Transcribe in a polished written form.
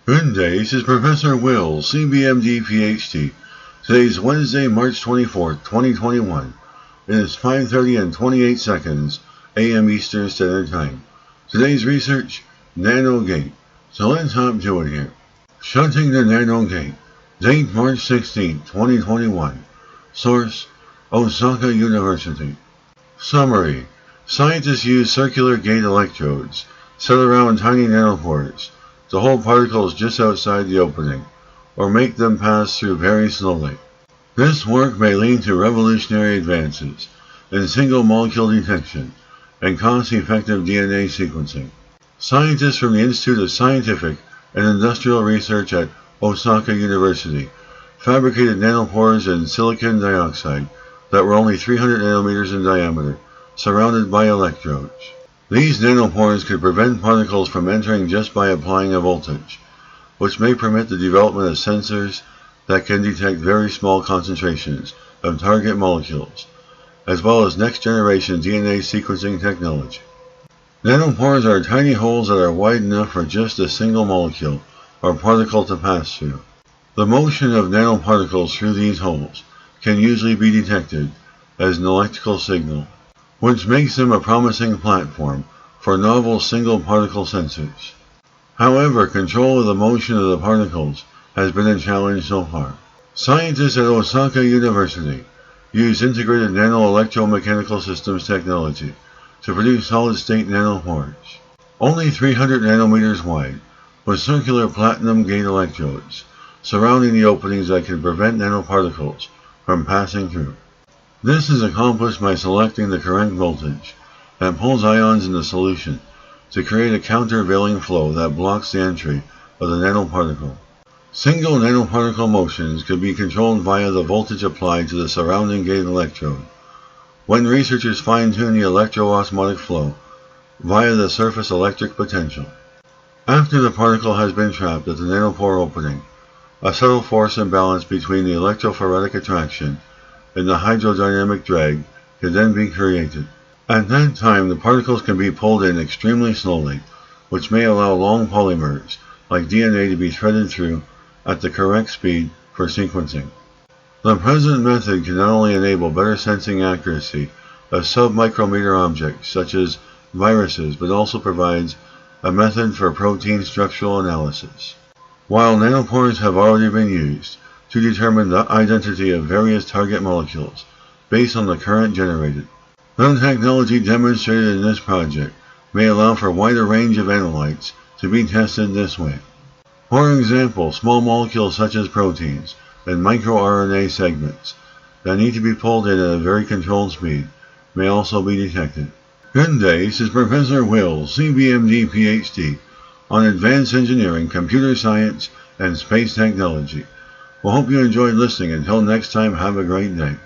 Good day, this is Professor Will, CBMD PhD. Today is Wednesday, March 24th, 2021. It is 5:30 and 28 seconds a.m. Eastern Standard Time. Today's research, Nano Gate. So let's hop to it here. Shunting the Nano Gate. Date March 16th, 2021. Source, Osaka University. Summary. Scientists use circular gate electrodes set around tiny nanopores to hold particles just outside the opening, or make them pass through very slowly. This work may lead to revolutionary advances in single molecule detection and cost-effective DNA sequencing. Scientists from the Institute of Scientific and Industrial Research at Osaka University fabricated nanopores in silicon dioxide that were only 300 nanometers in diameter, surrounded by electrodes. These nanopores could prevent particles from entering just by applying a voltage, which may permit the development of sensors that can detect very small concentrations of target molecules, as well as next-generation DNA sequencing technology. Nanopores are tiny holes that are wide enough for just a single molecule or particle to pass through. The motion of nanoparticles through these holes can usually be detected as an electrical signal, which makes them a promising platform for novel single-particle sensors. However, control of the motion of the particles has been a challenge so far. Scientists at Osaka University use integrated nano-electromechanical systems technology to produce solid-state nanopores, only 300 nanometers wide, with circular platinum gate electrodes surrounding the openings that can prevent nanoparticles from passing through. This is accomplished by selecting the correct voltage that pulls ions into solution to create a countervailing flow that blocks the entry of the nanoparticle. Single nanoparticle motions could be controlled via the voltage applied to the surrounding gate electrode. When researchers fine-tune the electro-osmotic flow via the surface electric potential. After the particle has been trapped at the nanopore opening, a subtle force imbalance between the electrophoretic attraction and the hydrodynamic drag can then be created. At that time, the particles can be pulled in extremely slowly, which may allow long polymers, like DNA, to be threaded through at the correct speed for sequencing. The present method can not only enable better sensing accuracy of sub-micrometer objects, such as viruses, but also provides a method for protein structural analysis. While nanopores have already been used to determine the identity of various target molecules based on the current generated, the technology demonstrated in this project may allow for a wider range of analytes to be tested this way. For example, small molecules such as proteins and microRNA segments that need to be pulled in at a very controlled speed may also be detected. Good day, this is Professor Will, CBMD PhD, on Advanced Engineering, Computer Science, and Space Technology. We hope you enjoyed listening. Until next time, have a great day.